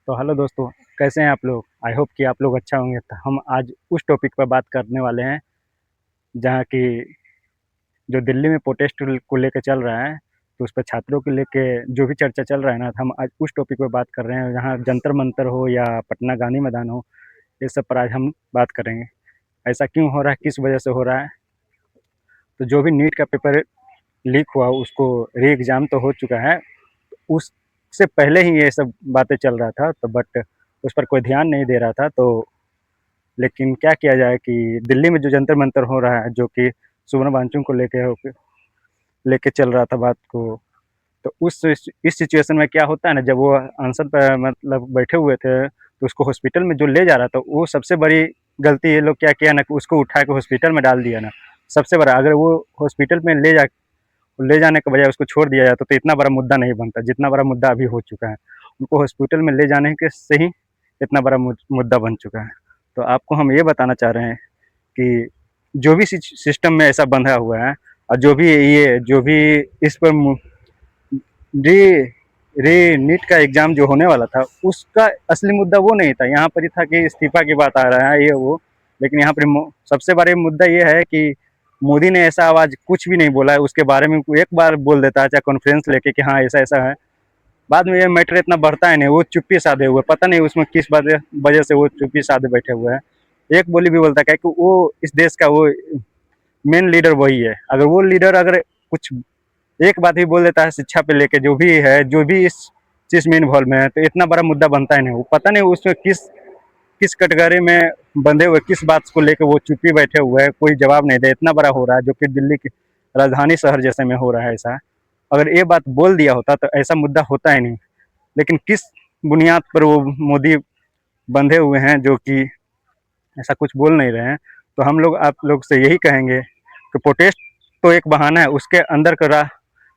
तो हेलो दोस्तों, कैसे हैं आप लोग। आई होप कि आप लोग अच्छा होंगे। तो हम आज उस टॉपिक पर बात करने वाले हैं जहाँ की जो दिल्ली में प्रोटेस्ट को लेकर चल रहा है, तो उस पर छात्रों को लेके जो भी चर्चा चल रहा है ना, तो हम आज उस टॉपिक पर बात कर रहे हैं जहाँ जंतर मंतर हो या पटना गांधी मैदान हो। इस सब पर आज हम बात करेंगे। ऐसा क्यों हो रहा है, किस वजह से हो रहा है। तो जो भी नीट का पेपर लीक हुआ उसको री एग्ज़ाम तो हो चुका है। उससे पहले ही ये सब बातें चल रहा था, तो बट उस पर कोई ध्यान नहीं दे रहा था। तो लेकिन क्या किया जाए कि दिल्ली में जो जंतर मंतर हो रहा है, जो कि सुब्रमण्यम वांचुक को लेके चल रहा था बात को। तो इस सिचुएशन में क्या होता है ना, जब वो आंसर पर मतलब बैठे हुए थे, तो उसको हॉस्पिटल में जो ले जा रहा था, वो सबसे बड़ी गलती ये लोग क्या किया ना कि उसको उठा के हॉस्पिटल में डाल दिया ना। सबसे बड़ा, अगर वो हॉस्पिटल में ले जाने के बजाय उसको छोड़ दिया जाता तो इतना बड़ा मुद्दा नहीं बनता जितना बड़ा मुद्दा अभी हो चुका है। उनको हॉस्पिटल में ले जाने के से ही इतना बड़ा मुद्दा बन चुका है। तो आपको हम ये बताना चाह रहे हैं कि जो भी सिस्टम में ऐसा बंधा हुआ है, और जो भी इस पर री री नीट का एग्ज़ाम जो होने वाला था, उसका असली मुद्दा वो नहीं था। यहाँ पर ही था कि इस्तीफा की बात आ रहा है, ये वो। लेकिन यहाँ पर सबसे बड़ा मुद्दा ये है कि मोदी ने ऐसा आवाज़ कुछ भी नहीं बोला है उसके बारे में। एक बार बोल देता है, चाहे कॉन्फ्रेंस लेके कि हाँ ऐसा ऐसा है, बाद में ये मैटर इतना बढ़ता है नहीं। वो चुप्पी साधे हुए, पता नहीं उसमें किस वजह से वो चुप्पी साधे बैठे हुए हैं। एक बोली भी बोलता है कि वो इस देश का वो मेन लीडर वही है। अगर वो लीडर अगर कुछ एक बात भी बोल देता है शिक्षा पे लेके, जो भी है, जो भी इस चीज़ में इन्वॉल्व में है, तो इतना बड़ा मुद्दा बनता ही नहीं। वो पता नहीं उसमें किस किस कटघरे में बंधे हुए, किस बात को लेकर वो चुप्पी बैठे हुए हैं, कोई जवाब नहीं दे। इतना बड़ा हो रहा है, जो कि दिल्ली की राजधानी शहर जैसे में हो रहा है ऐसा। अगर ये बात बोल दिया होता तो ऐसा मुद्दा होता ही नहीं। लेकिन किस बुनियाद पर वो मोदी बंधे हुए हैं जो कि ऐसा कुछ बोल नहीं रहे हैं। तो हम लोग आप लोग से यही कहेंगे कि प्रोटेस्ट तो एक बहाना है, उसके अंदर का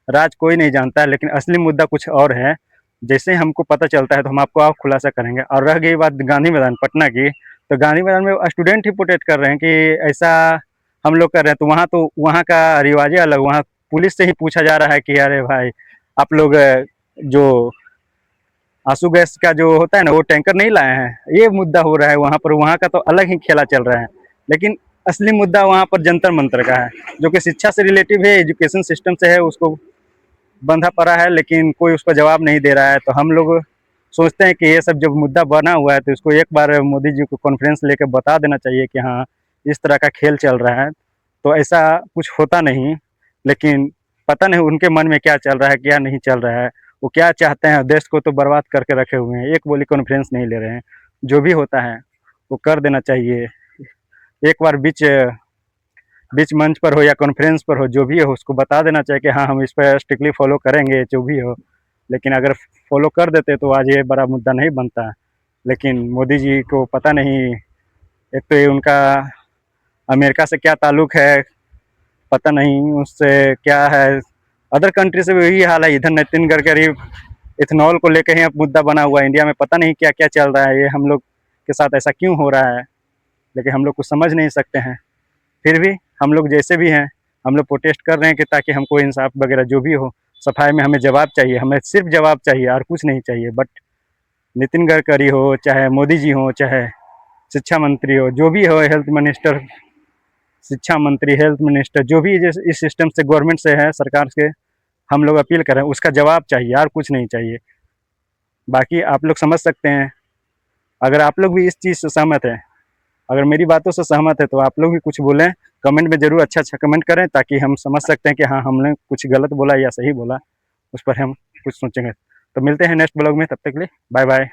राज कोई नहीं जानता है, लेकिन असली मुद्दा कुछ और है। जैसे ही हमको पता चलता है तो हम आपको आप खुलासा करेंगे। और रह गई बात गांधी मैदान पटना की, तो गांधी मैदान में स्टूडेंट ही प्रोटेस्ट कर रहे हैं कि ऐसा हम लोग कर रहे हैं। तो वहाँ का रिवाज अलग। वहाँ पुलिस से ही पूछा जा रहा है कि अरे भाई, आप लोग जो आंसू गैस का जो होता है ना, वो टैंकर नहीं लाए हैं। ये मुद्दा हो रहा है वहाँ पर। वहाँ का तो अलग ही खेला चल रहा है। लेकिन असली मुद्दा वहाँ पर जंतर मंतर का है, जो कि शिक्षा से रिलेटिव है, एजुकेशन सिस्टम से है, उसको बंधा पड़ा है। लेकिन कोई उस पर जवाब नहीं दे रहा है। तो हम लोग सोचते हैं कि ये सब जब मुद्दा बना हुआ है, तो इसको एक बार मोदी जी को कॉन्फ्रेंस लेकर बता देना चाहिए कि हाँ इस तरह का खेल चल रहा है। तो ऐसा कुछ होता नहीं। लेकिन पता नहीं उनके मन में क्या चल रहा है, क्या नहीं चल रहा है। वो क्या चाहते हैं, देश को तो बर्बाद करके रखे हुए हैं। एक बोली कॉन्फ्रेंस नहीं ले रहे हैं। जो भी होता है वो कर देना चाहिए। एक बार बीच बीच मंच पर हो या कॉन्फ्रेंस पर हो, जो भी हो, उसको बता देना चाहिए कि हाँ हम इस पर स्ट्रिक्टली फॉलो करेंगे जो भी हो। लेकिन अगर फॉलो कर देते तो आज ये बड़ा मुद्दा नहीं बनता। लेकिन मोदी जी को पता नहीं, एक तो ये उनका अमेरिका से क्या ताल्लुक है, पता नहीं उससे क्या है। अदर कंट्री से भी यही हाल है। इधर नितिन गडकरी इथेनॉल को लेकर ही अब मुद्दा बना हुआ है। इंडिया में पता नहीं क्या क्या चल रहा है। ये हम लोग के साथ ऐसा क्यों हो रहा है, लेकिन हम लोग कुछ समझ नहीं सकते हैं। फिर भी हम लोग जैसे भी हैं, हम लोग प्रोटेस्ट कर रहे हैं कि ताकि हमको इंसाफ वगैरह जो भी हो, सफाई में हमें जवाब चाहिए। हमें सिर्फ जवाब चाहिए और कुछ नहीं चाहिए। बट नितिन गडकरी हो, चाहे मोदी जी हो, चाहे शिक्षा मंत्री हो, जो भी हो, हेल्थ मिनिस्टर, शिक्षा मंत्री, हेल्थ मिनिस्टर, जो भी इस सिस्टम से, गवर्नमेंट से है, सरकार से हम लोग अपील कर रहे हैं, उसका जवाब चाहिए और कुछ नहीं चाहिए। बाकी आप लोग समझ सकते हैं। अगर आप लोग भी इस चीज़ से सहमत हैं, अगर मेरी बातों से सहमत है, तो आप लोग भी कुछ बोलें। कमेंट में ज़रूर अच्छा अच्छा कमेंट करें, ताकि हम समझ सकते हैं कि हाँ हमने कुछ गलत बोला या सही बोला। उस पर हम कुछ सोचेंगे। तो मिलते हैं नेक्स्ट ब्लॉग में, तब तक के लिए बाय बाय।